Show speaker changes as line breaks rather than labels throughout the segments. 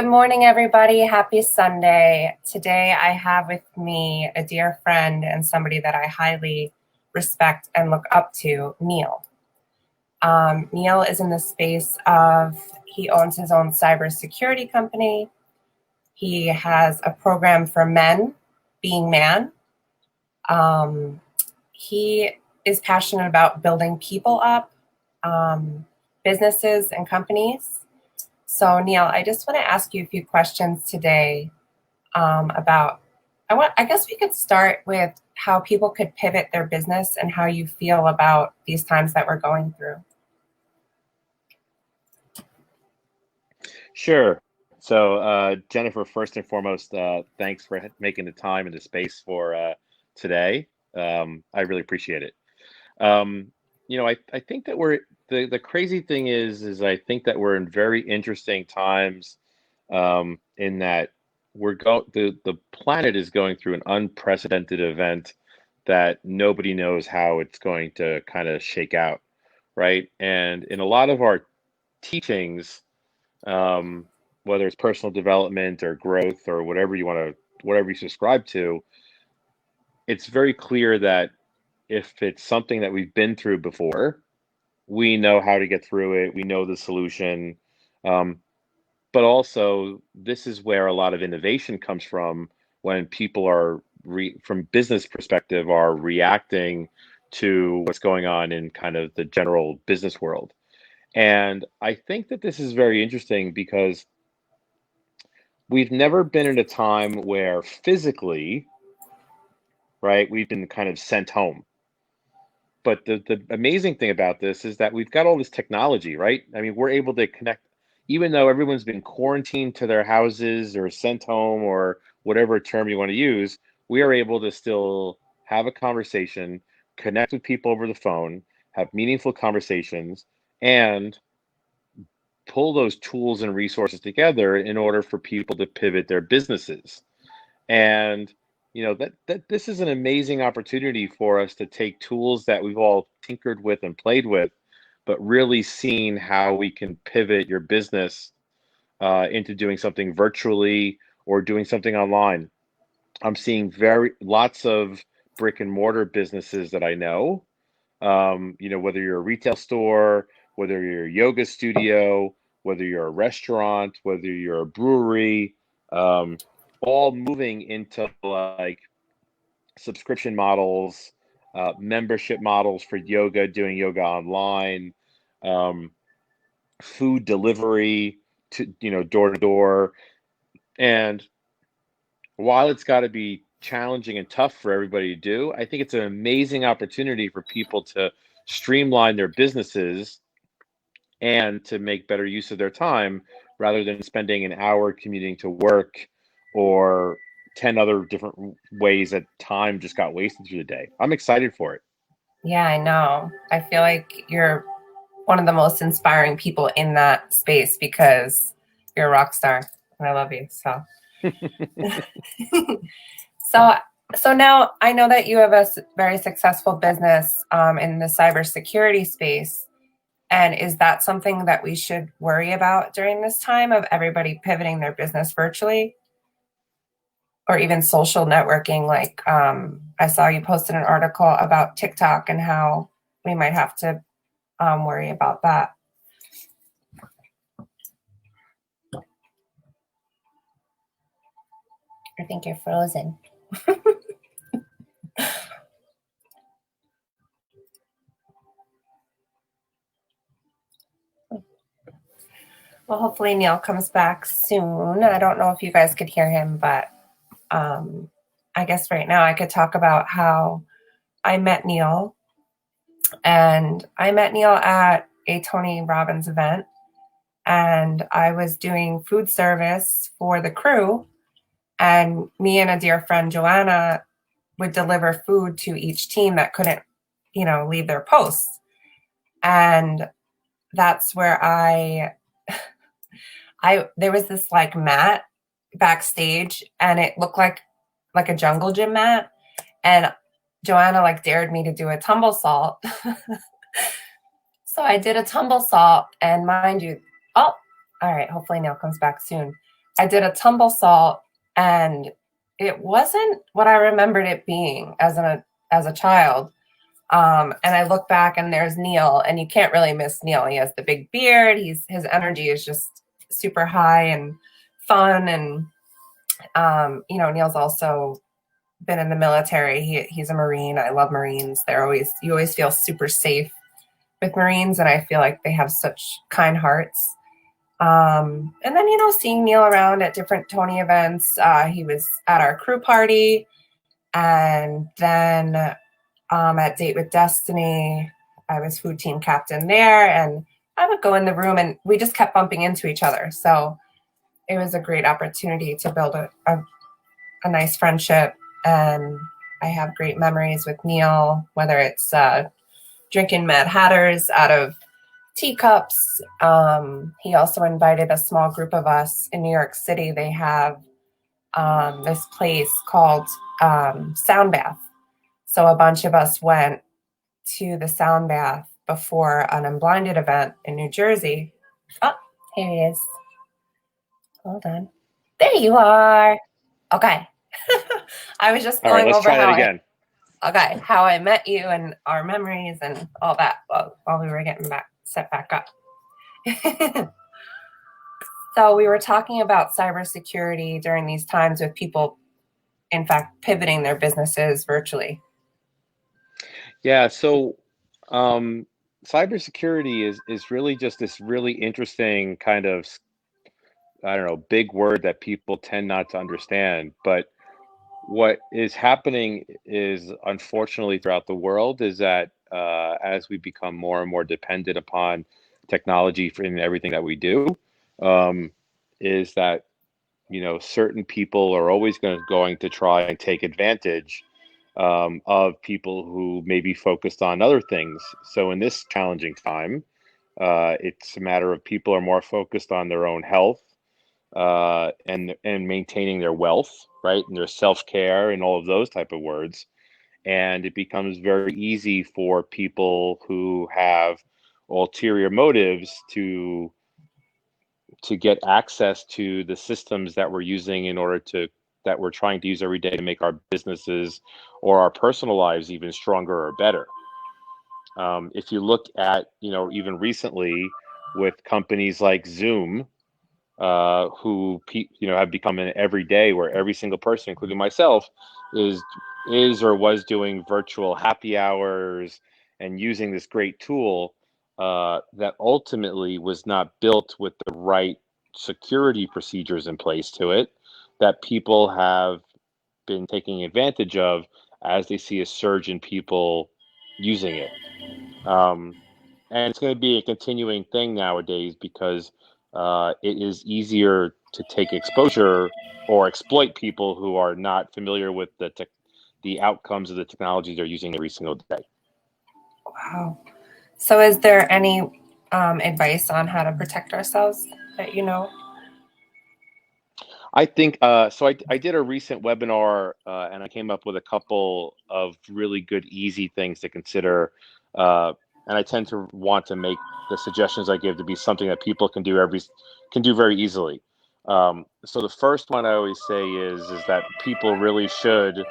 Good morning, everybody. Happy Sunday. Today I have with me a dear friend and somebody that I highly respect and look up to, Neal. Neal is in the space of, he owns his own cybersecurity company. He has a program for men, being man. He is passionate about building people up, businesses and companies. So Neal, I just want to ask you a few questions today about, I guess we could start with how people could pivot their business and how you feel about these times that we're going through.
Sure. So, Jennifer, first and foremost, thanks for making the time and the space for today. I really appreciate it. Um, I think that the crazy thing is I think that we're in very interesting times, in that the planet is going through an unprecedented event that nobody knows how it's going to kind of shake out, right? And in a lot of our teachings, um, whether it's personal development or growth or whatever you subscribe to, it's very clear that if it's something that we've been through before, we know how to get through it. We know the solution. Um, but also, this is where a lot of innovation comes from when people are, from business perspective, are reacting to what's going on in kind of the general business world. And I think that this is very interesting because we've never been in a time where physically, right, we've been kind of sent home. But the amazing thing about this is that we've got all this technology, right? I mean, we're able to connect, even though everyone's been quarantined to their houses or sent home or whatever term you want to use, we are able to still have a conversation, connect with people over the phone, have meaningful conversations, and pull those tools and resources together in order for people to pivot their businesses. And that this is an amazing opportunity for us to take tools that we've all tinkered with and played with, but really seeing how we can pivot your business into doing something virtually or doing something online. I'm seeing very lots of brick and mortar businesses that I know. Whether you're a retail store, whether you're a yoga studio, whether you're a restaurant, whether you're a brewery, um, all moving into like subscription models, membership models for yoga, doing yoga online, um, food delivery to, door to door. And while it's got to be challenging and tough for everybody to do, I think it's an amazing opportunity for people to streamline their businesses and to make better use of their time rather than spending an hour commuting to work or 10 other different ways that time just got wasted through the day. I'm excited for it.
Yeah, I know. I feel like you're one of the most inspiring people in that space because you're a rock star and I love you. So, so, so now I know that you have a very successful business in the cybersecurity space. And is that something that we should worry about during this time of everybody pivoting their business virtually or even social networking? Like I saw you posted an article about TikTok and how we might have to worry about that. I think you're frozen. Well, hopefully Neal comes back soon. I don't know if you guys could hear him, but I guess right now I could talk about how I met Neal. And I met Neal at a Tony Robbins event, and I was doing food service for the crew. And me and a dear friend, Joanna, would deliver food to each team that couldn't, leave their posts. And that's where there was this like mat backstage, and it looked like a jungle gym mat. And Joanna like dared me to do a tumble salt. So I did a tumble salt, and mind you, oh, all right, hopefully Neal comes back soon. I did a tumble salt, and it wasn't what I remembered it being as a child. And I look back and there's Neal, and you can't really miss Neal. He has the big beard. His energy is just super high and fun. And Neal's also been in the military. He's a Marine. I love Marines. You always feel super safe with Marines, and I feel like they have such kind hearts. And then, seeing Neal around at different Tony events. He was at our crew party, and then at Date with Destiny, I was food team captain there, and I would go in the room, and we just kept bumping into each other. So it was a great opportunity to build a nice friendship, and I have great memories with Neal, whether it's drinking Mad Hatters out of teacups. He also invited a small group of us in New York City. They have this place called Sound Bath. So a bunch of us went to the Sound Bath before an Unblinded event in New Jersey. Oh, here he is. Hold on. There you are. Okay. I was just
All right,
going
let's
over
try that again.
how I met you and our memories and all that while we were getting set back up. So we were talking about cybersecurity during these times with people, in fact, pivoting their businesses virtually.
Yeah, so cybersecurity is really just this really interesting kind of, I don't know, big word that people tend not to understand. But what is happening is, unfortunately, throughout the world, is that as we become more and more dependent upon technology in everything that we do, um, is that certain people are always going to try and take advantage of people who may be focused on other things. So in this challenging time, it's a matter of people are more focused on their own health and maintaining their wealth, right, and their self care and all of those type of words. And it becomes very easy for people who have ulterior motives to get access to the systems that we're using in order to that we're trying to use every day to make our businesses or our personal lives even stronger or better. If you look at, even recently with companies like Zoom, have become an everyday where every single person, including myself, is or was doing virtual happy hours and using this great tool that ultimately was not built with the right security procedures in place to it, that people have been taking advantage of as they see a surge in people using it. Um, and it's going to be a continuing thing nowadays because it is easier to take exposure or exploit people who are not familiar with the outcomes of the technologies they're using every single day.
Wow. So is there any advice on how to protect ourselves that you know?
I think so. I did a recent webinar and I came up with a couple of really good, easy things to consider. And I tend to want to make the suggestions I give to be something that people can do very easily. So the first one I always say is that people really should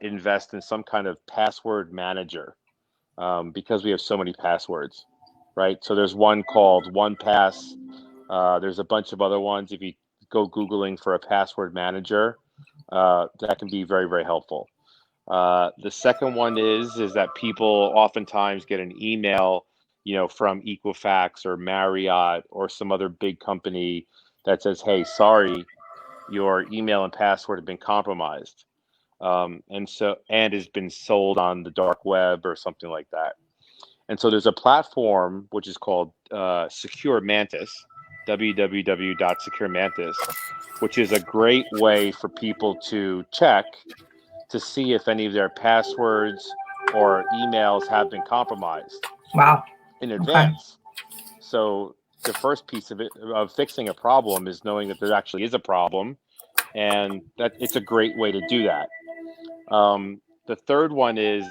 invest in some kind of password manager because we have so many passwords, right? So there's one called OnePass. There's a bunch of other ones. If you go Googling for a password manager, that can be very, very helpful. The second one is that people oftentimes get an email, from Equifax or Marriott or some other big company that says, "Hey, sorry, your email and password have been compromised," and has been sold on the dark web or something like that. And so there's a platform which is called Secure Mantis, www.securemantis, which is a great way for people to check to see if any of their passwords or emails have been compromised
Wow.
in
Okay.
advance. So the first piece of fixing a problem is knowing that there actually is a problem, and that it's a great way to do that. The third one is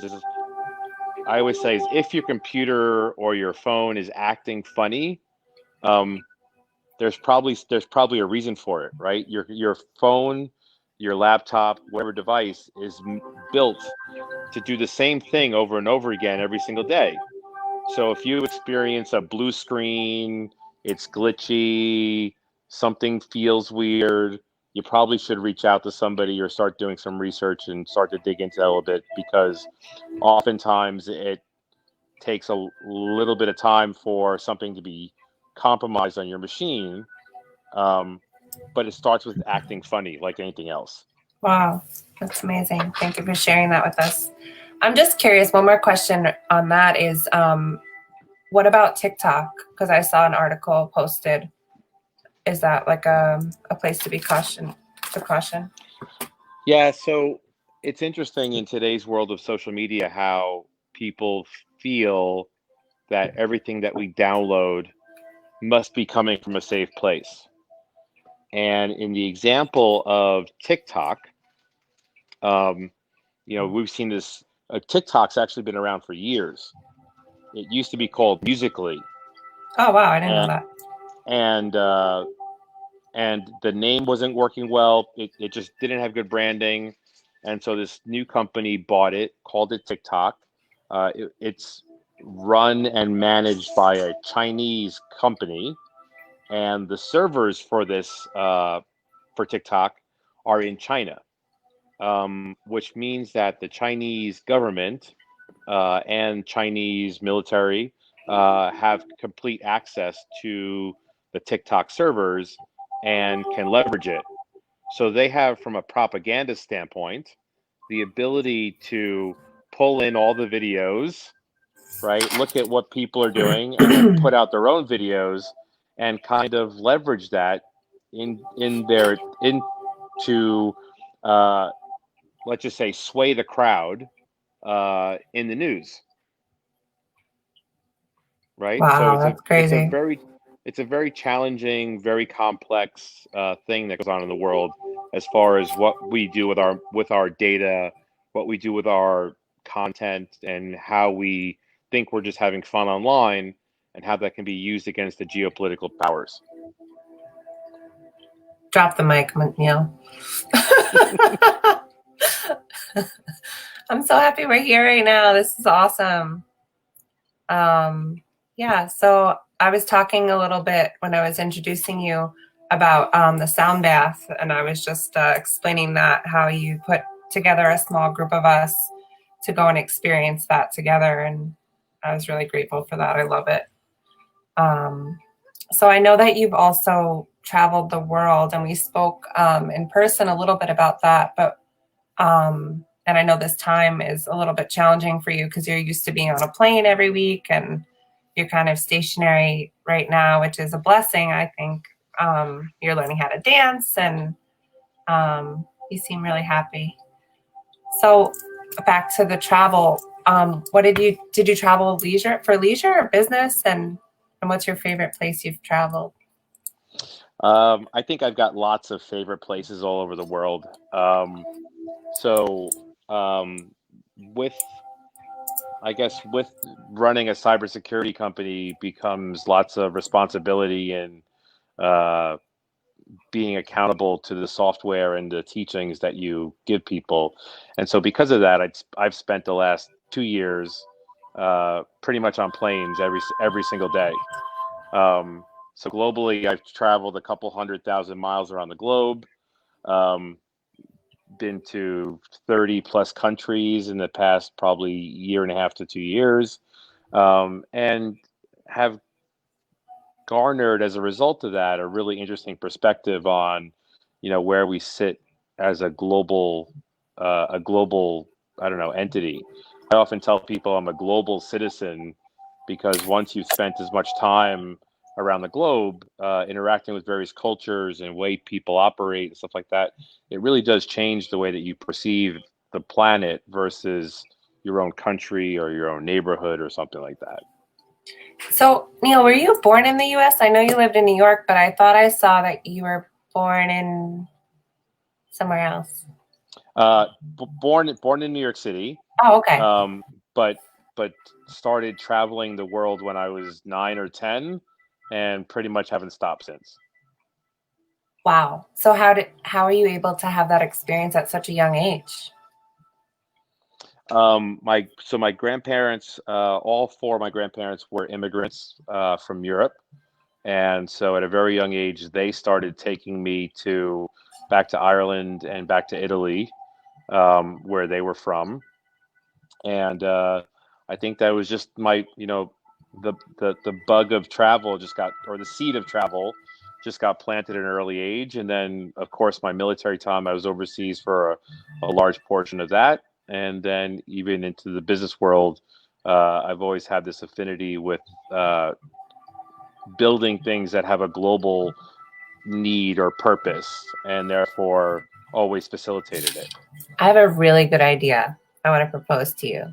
I always say is if your computer or your phone is acting funny, um, there's probably a reason for it, right? Your phone, your laptop, whatever device is built to do the same thing over and over again every single day. So if you experience a blue screen, it's glitchy, something feels weird, you probably should reach out to somebody or start doing some research and start to dig into that a little bit, because oftentimes it takes a little bit of time for something to be compromised on your machine. Um, but it starts with acting funny, like anything else.
Wow, that's amazing. Thank you for sharing that with us. I'm just curious. One more question on that is, what about TikTok? Because I saw an article posted. Is that like a place to be caution to caution?
Yeah, so it's interesting in today's world of social media how people feel that everything that we download must be coming from a safe place. And in the example of TikTok, um, we've seen this. TikTok's actually been around for years. It used to be called Musically,
Oh wow, I didn't know
and
that.
and uh, and the name wasn't working well. It just didn't have good branding, and so this new company bought it, called it TikTok. It's run and managed by a Chinese company, and the servers for this for TikTok are in China, which means that the Chinese government and Chinese military have complete access to the TikTok servers and can leverage it. So they have, from a propaganda standpoint, the ability to pull in all the videos, right? Look at what people are doing, and then put out their own videos and kind of leverage that in their into uh, let's just say sway the crowd in the news, right? So
Wow, that's crazy.
it's a very challenging, very complex thing that goes on in the world, as far as what we do with our data, what we do with our content, and how we think we're just having fun online, and how that can be used against the geopolitical powers.
Drop the mic, Neil. I'm so happy we're here right now. This is awesome. Yeah, so I was talking a little bit when I was introducing you about the sound bath, and I was just explaining that how you put together a small group of us to go and experience that together, and I was really grateful for that. I love it. Um, so I know that you've also traveled the world, and we spoke in person a little bit about that, but and I know this time is a little bit challenging for you because you're used to being on a plane every week and you're kind of stationary right now, which is a blessing. I think you're learning how to dance and you seem really happy. So back to the travel. What did you travel leisure or business, and what's your favorite place you've traveled?
I think I've got lots of favorite places all over the world. So um, with I guess with running a cybersecurity company becomes lots of responsibility and uh, being accountable to the software and the teachings that you give people. And so because of that, I've spent the last 2 years pretty much on planes every single day. So globally, I've traveled a couple 100,000 miles around the globe. Um, been to 30 plus countries in the past probably year and a half to 2 years, and have garnered as a result of that a really interesting perspective on, where we sit as a global, I don't know, entity. I often tell people I'm a global citizen because once you've spent as much time around the globe, interacting with various cultures and way people operate and stuff like that, it really does change the way that you perceive the planet versus your own country or your own neighborhood or something like that.
So, Neil, were you born in the US? I know you lived in New York, but I thought I saw that you were born in somewhere else.
Born in New York City,
Oh, okay.
um, but but started traveling the world when I was 9 or 10, and pretty much haven't stopped since.
Wow. So how are you able to have that experience at such a young age?
My grandparents, all four of my grandparents were immigrants from Europe, and so at a very young age, they started taking me to back to Ireland and back to Italy, where they were from. And I think that was just my, the bug of travel just got, or the seed of travel just got planted at an early age. And then, of course, my military time, I was overseas for a large portion of that. And then even into the business world, I've always had this affinity with uh, building things that have a global need or purpose, and therefore always facilitated it.
I have a really good idea I want to propose to you.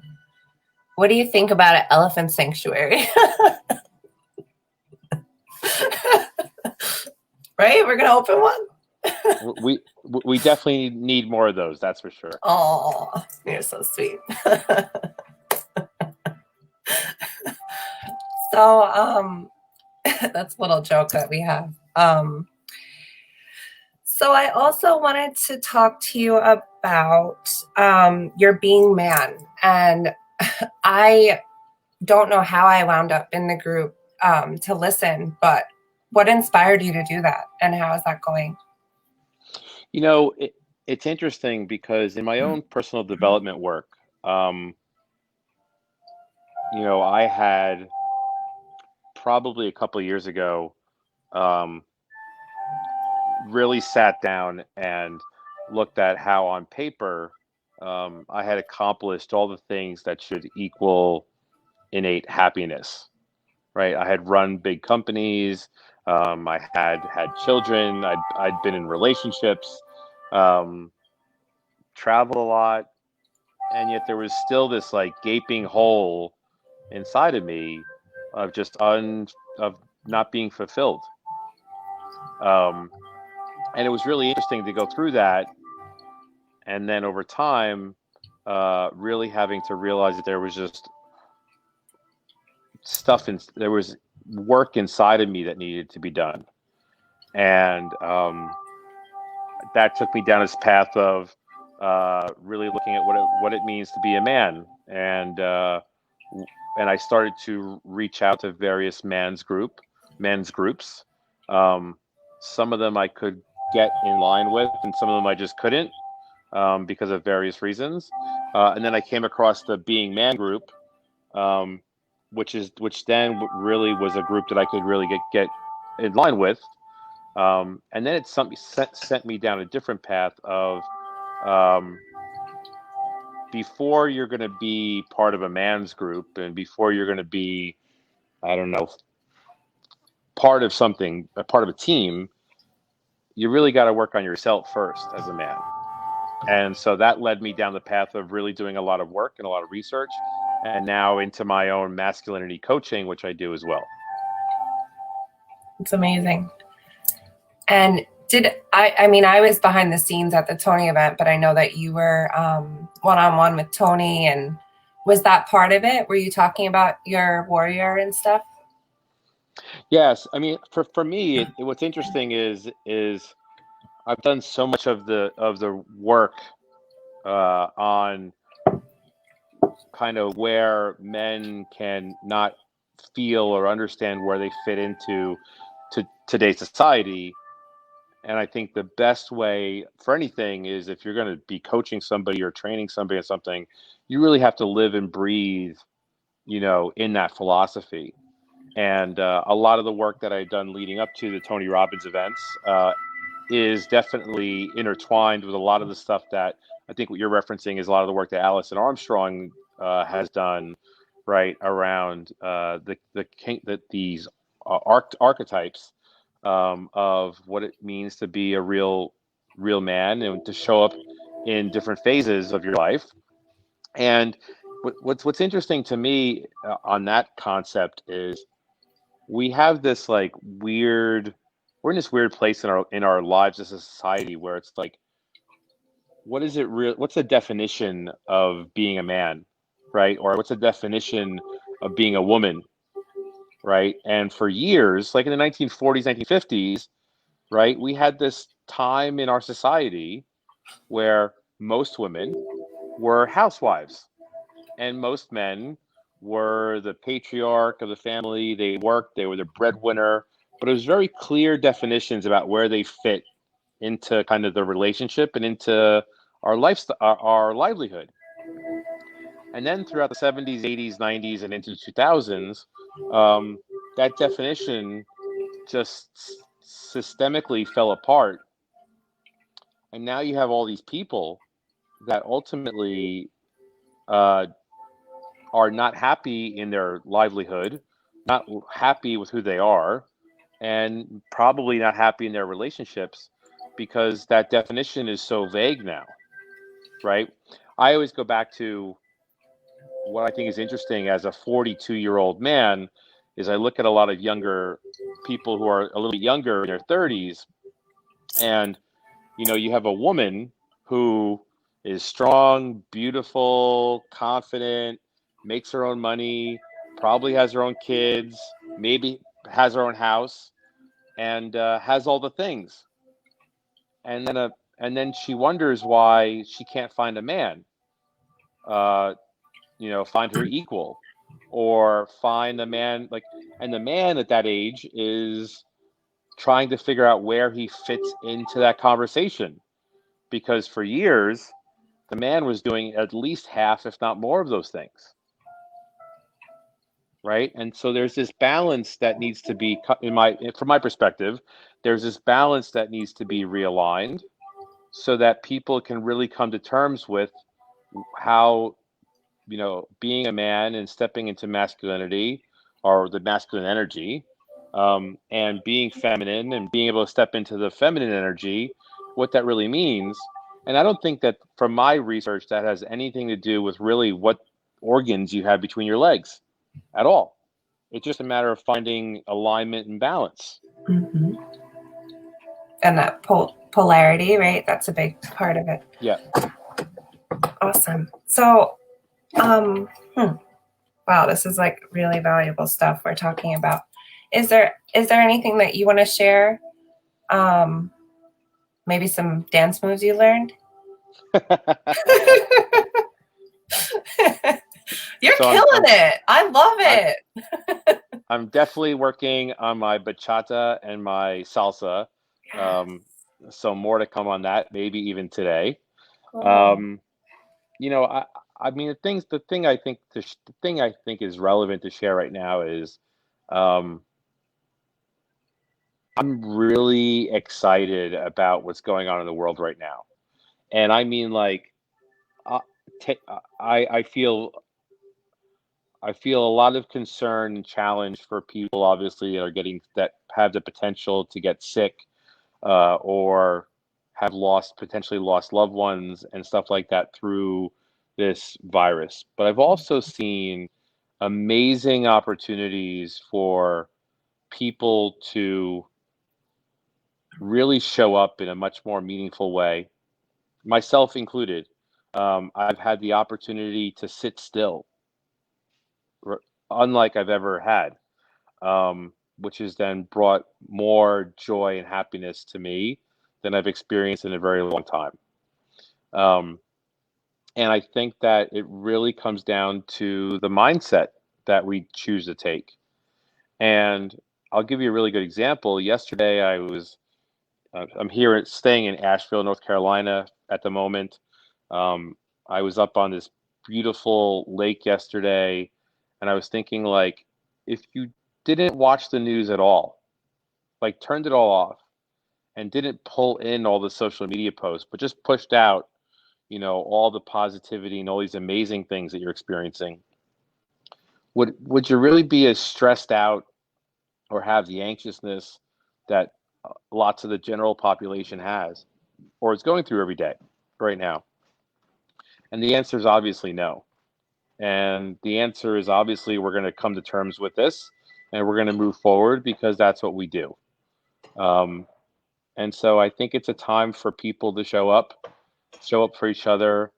What do you think about an elephant sanctuary? Right? We're going to open one?
We definitely need more of those. That's for sure.
Oh, you're so sweet. So, that's a little joke that we have. So I also wanted to talk to you about your being man. And I don't know how I wound up in the group to listen, but what inspired you to do that? And how is that going?
You know, it's interesting because in my own personal development work, um, I had probably a couple of years ago um, really sat down and looked at how on paper I had accomplished all the things that should equal innate happiness, right? I had run big companies. I had children. I'd been in relationships, um, traveled a lot, and yet there was still this like gaping hole inside of me of of not being fulfilled. Um, and it was really interesting to go through that, and then over time, really having to realize that there was just there was work inside of me that needed to be done, and that took me down this path of really looking at what it means to be a man, and I started to reach out to various men's groups. Um, some of them I could get in line with, and some of them I just couldn't because of various reasons. And then I came across the Being Man group, um, which then really was a group that I could really get in line with. And then it sent me down a different path of um, before you're going to be part of a man's group and before you're going to be, I don't know, part of something, a part of a team, you really got to work on yourself first as a man. And so that led me down the path of really doing a lot of work and a lot of research, and now into my own masculinity coaching, which I do as well.
It's amazing. And I mean, I was behind the scenes at the Tony event, but I know that you were one on one with Tony. And was that part of it? Were you talking about your warrior and stuff?
Yes, I mean, for me, what's interesting is I've done so much of the work on kind of where men can not feel or understand where they fit into to today's society. And I think the best way for anything is if you're going to be coaching somebody or training somebody on something, you really have to live and breathe, in that philosophy. And a lot of the work that I've done leading up to the Tony Robbins events is definitely intertwined with a lot of the stuff that I think what you're referencing is a lot of the work that Allison Armstrong has done, right around these archetypes of what it means to be a real man and to show up in different phases of your life. And what's interesting to me on that concept is we have this like we're in this weird place in our lives as a society where it's like, what's the definition of being a man, right? Or what's the definition of being a woman, right? And for years, like in the 1940s, 1950s, right? We had this time in our society where most women were housewives and most men were the patriarch of the family. They worked, they were the breadwinner, but it was very clear definitions about where they fit into kind of the relationship and into our lifestyle, our livelihood. And then throughout the 70s, 80s, 90s, and into the 2000s, um, that definition just systemically fell apart. And now you have all these people that ultimately uh, are not happy in their livelihood, not happy with who they are, and probably not happy in their relationships because that definition is so vague now, right? I always go back to what I think is interesting as a 42-year-old man is I look at a lot of younger people who are a little bit younger in their 30s, and you have a woman who is strong, beautiful, confident, makes her own money, probably has her own kids, maybe has her own house, and has all the things. And then she wonders why she can't find a man, uh, find her equal, or find a man like. And the man at that age is trying to figure out where he fits into that conversation because for years the man was doing at least half, if not more, of those things, right? And so there's this balance that needs to be from my perspective, there's this balance that needs to be realigned so that people can really come to terms with how being a man and stepping into masculinity or the masculine energy, and being feminine and being able to step into the feminine energy, what that really means. And I don't think that from my research that has anything to do with really what organs you have between your legs at all. It's just a matter of finding alignment and balance.
Mm-hmm. And that polarity, right? That's a big part of it.
Yeah.
Awesome. So, um, hmm, wow, this is like really valuable stuff we're talking about. Is there anything that you want to share? Um, Maybe some dance moves you learned? You're
So
killing it. I love
I'm
it.
I'm definitely working on my bachata and my salsa.
Yes.
Um, so more to come on that, maybe even today.
Cool.
Um, you know, I mean, the thing I think is relevant to share right now is, um, I'm really excited about what's going on in the world right now, and I mean, like, uh, I feel a lot of concern and challenge for people, obviously, that have the potential to get sick, or have potentially lost loved ones and stuff like that through this virus. But I've also seen amazing opportunities for people to really show up in a much more meaningful way, myself included. I've had the opportunity to sit still, r- unlike I've ever had, which has then brought more joy and happiness to me than I've experienced in a very long time. Um, and I think that it really comes down to the mindset that we choose to take. And I'll give you a really good example. Yesterday, I'm here staying in Asheville, North Carolina at the moment. Um, I was up on this beautiful lake yesterday, and I was thinking, like, if you didn't watch the news at all, like turned it all off and didn't pull in all the social media posts, but just pushed out, all the positivity and all these amazing things that you're experiencing, would you really be as stressed out or have the anxiousness that lots of the general population has or is going through every day right now? And the answer is obviously no. And the answer is obviously we're going to come to terms with this and we're going to move forward because that's what we do. Um, and so I think it's a time for people to show up for each other,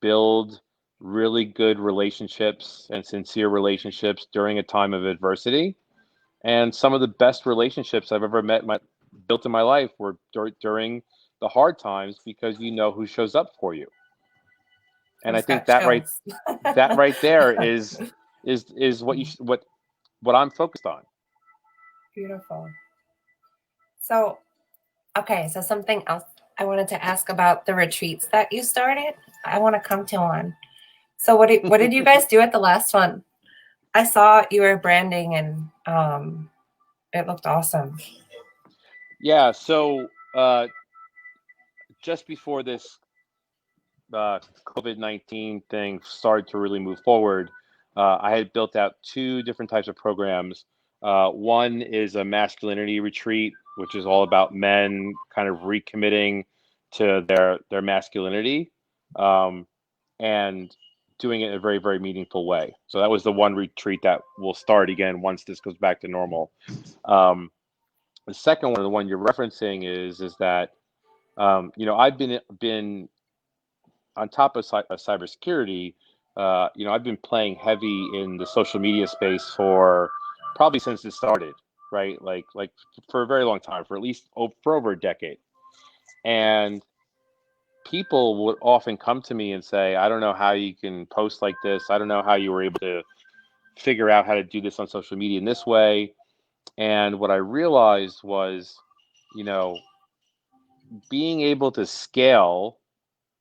build really good relationships and sincere relationships during a time of adversity. And some of the best relationships I've ever met built in my life were during the hard times, because you know who shows up for you.
I
And I
just
think
got chills.
that right there is what you what I'm focused on.
Beautiful. So, okay, so something else I wanted to ask about the retreats that you started. I want to come to one. So what did you guys do at the last one? I saw you were branding and it looked awesome.
Yeah, so just before this COVID-19 thing started to really move forward, I had built out two different types of programs. One is a masculinity retreat, which is all about men kind of recommitting to their masculinity, um, and doing it in a very, very meaningful way. So that was the one retreat that will start again once this goes back to normal. Um, the second one, the one you're referencing, is that I've been on top of cybersecurity. I've been playing heavy in the social media space for probably since it started, right? Like for a very long time, for at least for over a decade. And people would often come to me and say, "I don't know how you can post like this. I don't know how you were able to figure out how to do this on social media in this way." And what I realized was, you know, being able to scale,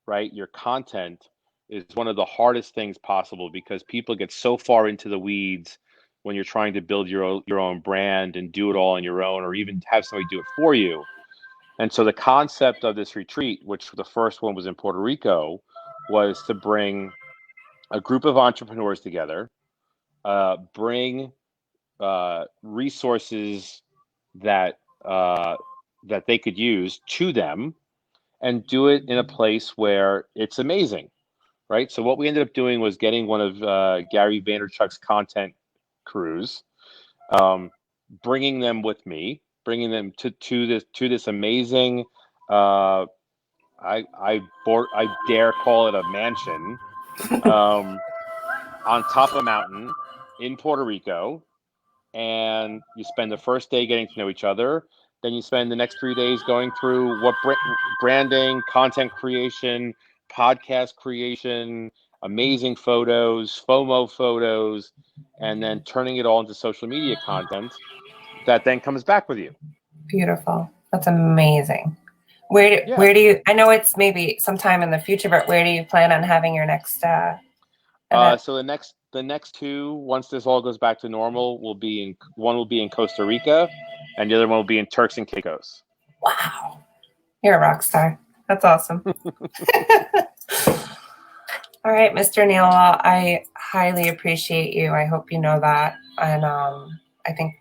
right, your content is one of the hardest things possible, because people get so far into the weeds when you're trying to build your own brand and do it all on your own, or even have somebody do it for you. And so the concept of this retreat, which the first one was in Puerto Rico, was to bring a group of entrepreneurs together, bring resources that that they could use to them, and do it in a place where it's amazing, right? So what we ended up doing was getting one of Gary Vaynerchuk's content crews, um, bringing them with me, bringing them to this amazing. Uh, I dare call it a mansion, um, on top of a mountain in Puerto Rico, and you spend the first day getting to know each other. Then you spend the next 3 days going through what branding, content creation, podcast creation, amazing photos, FOMO photos, and then turning it all into social media content that then comes back with you.
Beautiful. That's amazing.
Yeah.
Where do you? I know it's maybe sometime in the future, but where do you plan on having your next event?
So the next two, once this all goes back to normal, one will be in Costa Rica, and the other one will be in Turks and Caicos.
Wow, you're a rock star. That's awesome. All right, Mr. Neal, I highly appreciate you. I hope you know that, and I think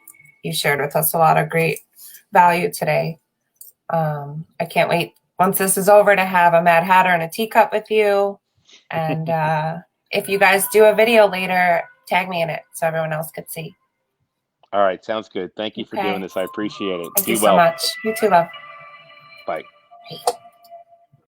you shared with us a lot of great value today. I can't wait once this is over to have a Mad Hatter and a teacup with you. And if you guys do a video later, tag me in it so everyone else could see.
All right, sounds good. Thank you for doing
Okay.
this. I appreciate it.
Thank
Be
you so
well.
much. You too, love.
Bye.
Bye.